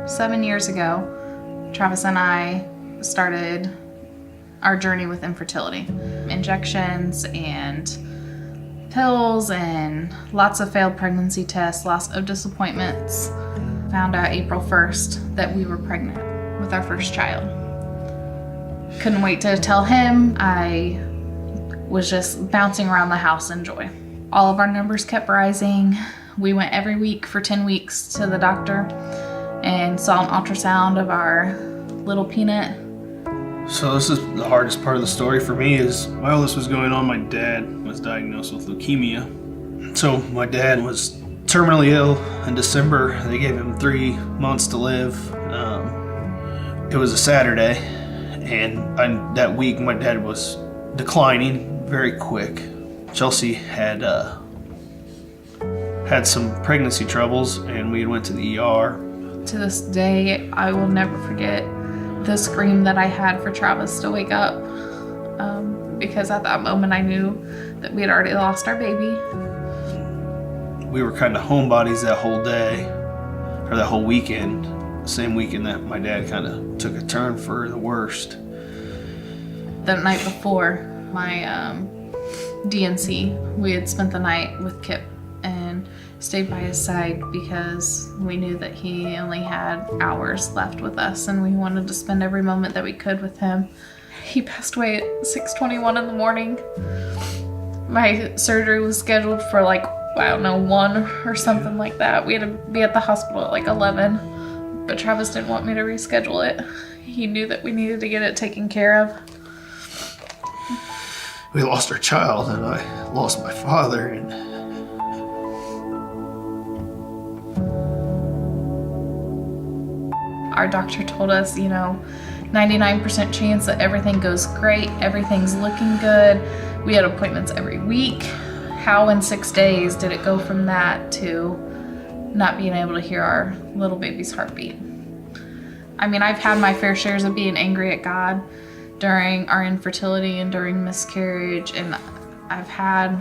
7 years ago, Travis and I started our journey with infertility. Injections and pills and lots of failed pregnancy tests, lots of disappointments. Found out April 1st that we were pregnant with our first child. Couldn't wait to tell him. I was just bouncing around the house in joy. All of our numbers kept rising. We went every week for 10 weeks to the doctor and saw an ultrasound of our little peanut. So this is the hardest part of the story for me is while this was going on, my dad was diagnosed with leukemia. So my dad was terminally ill in December. They gave him 3 months to live. It was a Saturday, and that week my dad was declining very quick. Chelsea had some pregnancy troubles, and we went to the ER. To this day, I will never forget the scream that I had for Travis to wake up, because at that moment I knew that we had already lost our baby. We were kind of homebodies that whole day, or that whole weekend. The same weekend that my dad kind of took a turn for the worst. The night before my DNC, we had spent the night with Kip and stayed by his side because we knew that he only had hours left with us and we wanted to spend every moment that we could with him. He passed away at 6:21 in the morning. My surgery was scheduled for 1 or something like that. We had to be at the hospital at 11, but Travis didn't want me to reschedule it. He knew that we needed to get it taken care of. We lost our child, and I lost my father, and our doctor told us, 99% chance that everything goes great, everything's looking good. We had appointments every week. How in 6 days did it go from that to not being able to hear our little baby's heartbeat? I mean, I've had my fair shares of being angry at God during our infertility and during miscarriage, and I've had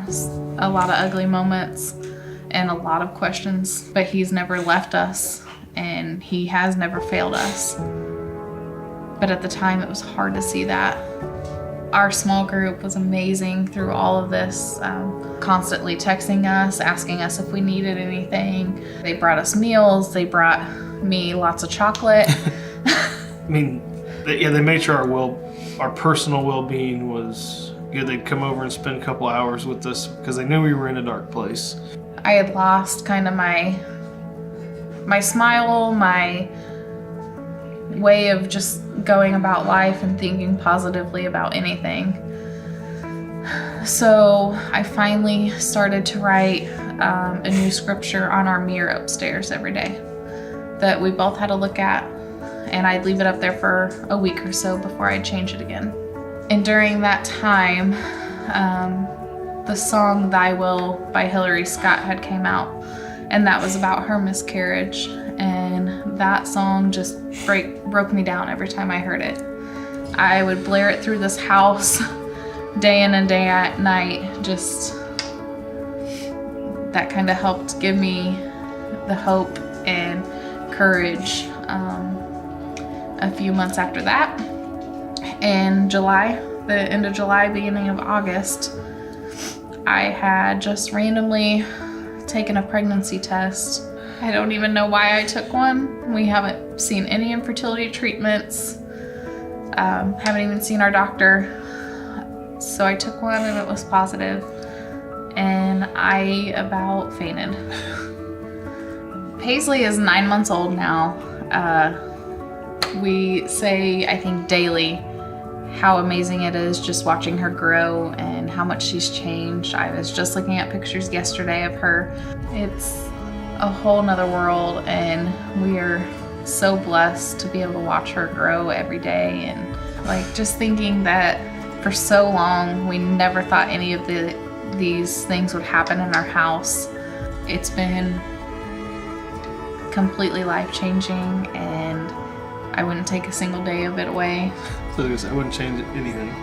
a lot of ugly moments and a lot of questions, but He's never left us and He has never failed us. But at the time, it was hard to see that. Our small group was amazing through all of this, constantly texting us, asking us if we needed anything. They brought us meals. They brought me lots of chocolate. I mean, they made sure our personal well-being was good. They'd come over and spend a couple hours with us because they knew we were in a dark place. I had lost kind of my smile, my way of just going about life and thinking positively about anything. So I finally started to write a new scripture on our mirror upstairs every day that we both had to look at, and I'd leave it up there for a week or so before I'd change it again. And during that time, the song Thy Will by Hillary Scott had came out, and that was about her miscarriage, and that song just broke me down every time I heard it. I would blare it through this house day in and day at night. Just that kind of helped give me the hope and courage. A few months after that, in July, the end of July, beginning of August, I had just randomly taken a pregnancy test. I don't even know why I took one. We haven't seen any infertility treatments. Haven't even seen our doctor. So I took one and it was positive, and I about fainted. Paisley is 9 months old now. We say, I think daily, how amazing it is just watching her grow and how much she's changed. I was just looking at pictures yesterday of her. It's a whole nother world, and we are so blessed to be able to watch her grow every day. And just thinking that for so long we never thought any of these things would happen in our house. It's been completely life-changing, and I wouldn't take a single day of it away. So I wouldn't change anything.